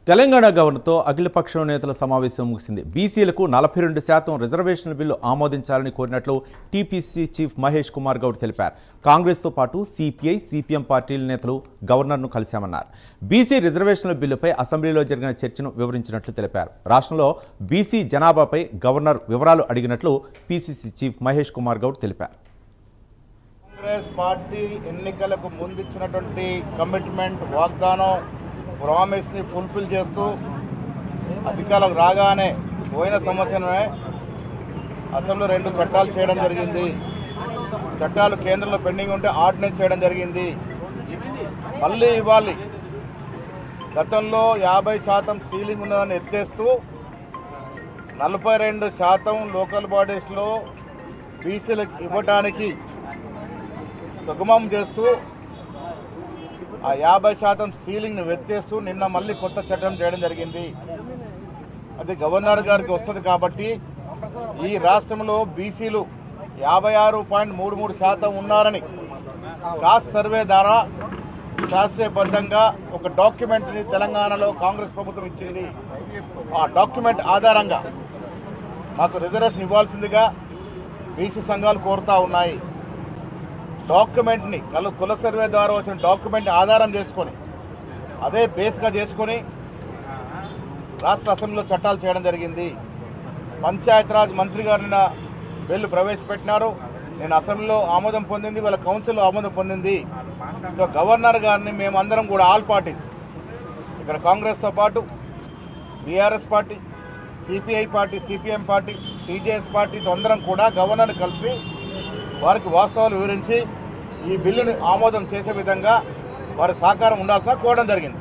తెలంగాణ గవర్నర్తో అఖిలపక్ష నేతల సమావేశం ముగిసింది. బీసీలకు 42% రిజర్వేషన్ల బిల్లు ఆమోదించాలని కోరినట్లు టీపీసీ చీఫ్ మహేష్ కుమార్ గౌడ్ తెలిపారు. కాంగ్రెస్తో పాటు సిపిఐ, సిపిఎం పార్టీల నేతలు గవర్నర్ను కలిశామన్నారు. బీసీ రిజర్వేషన్ల బిల్లుపై అసెంబ్లీలో జరిగిన చర్చను వివరించినట్లు తెలిపారు. రాష్ట్రంలో బీసీ జనాభాపై గవర్నర్ వివరాలు అడిగినట్లు పీసీసీ చీఫ్ మహేష్ కుమార్ గౌడ్ తెలిపారు. కాంగ్రెస్ పార్టీ ఎన్నికలకు ముందిచ్చినటువంటి కమిట్మెంట్, వాగ్దానం, ప్రామిస్ని ఫుల్ఫిల్ చేస్తూ అధికారులకు రాగానే పోయిన సంవత్సరమే అసెంబ్లీలో 2 చట్టాలు చేయడం జరిగింది. చట్టాలు కేంద్రంలో పెండింగ్ ఉంటే ఆర్డినెన్స్ చేయడం జరిగింది. మళ్ళీ ఇవ్వాలి. గతంలో 50% సీలింగ్ ఉన్నదని ఎత్తేస్తూ 42% లోకల్ బాడీస్లో బీసీలకు ఇవ్వడానికి సుగమం చేస్తూ ఆ 50% సీలింగ్ను వెత్తేస్తూ నిన్న మళ్ళీ కొత్త చట్టం చేయడం జరిగింది. అది గవర్నర్ గారికి వస్తుంది కాబట్టి ఈ రాష్ట్రంలో బీసీలు 56.33% ఉన్నారని కాస్ట్ సర్వే ద్వారా శాస్త్రీయబద్ధంగా ఒక డాక్యుమెంట్ని తెలంగాణలో కాంగ్రెస్ ప్రభుత్వం ఇచ్చింది. ఆ డాక్యుమెంట్ ఆధారంగా మాకు రిజర్వేషన్ ఇవ్వాల్సిందిగా బీసీ సంఘాలు కోరుతూ ఉన్నాయి. డాక్యుమెంట్ని కుల సర్వే ద్వారా వచ్చిన డాక్యుమెంట్ని ఆధారం చేసుకొని అదే బేస్గా చేసుకొని రాష్ట్ర అసెంబ్లీలో చట్టాలు చేయడం జరిగింది. పంచాయతీరాజ్ మంత్రి గారు నిన్న బిల్లు ప్రవేశపెట్టినారు. నేను అసెంబ్లీలో ఆమోదం పొందింది, వాళ్ళ కౌన్సిల్లో ఆమోదం పొందింది. సో గవర్నర్ గారిని మేమందరం కూడా ఆల్ పార్టీస్, ఇక్కడ కాంగ్రెస్తో పాటు BRS party, CPI party, CPM party, TJS పార్టీతో అందరం కూడా గవర్నర్ని కలిసి వారికి వాస్తవాలు వివరించి ఈ బిల్లుని ఆమోదం చేసే విధంగా వారి సహకారం ఉండాల్సిన కోరడం జరిగింది.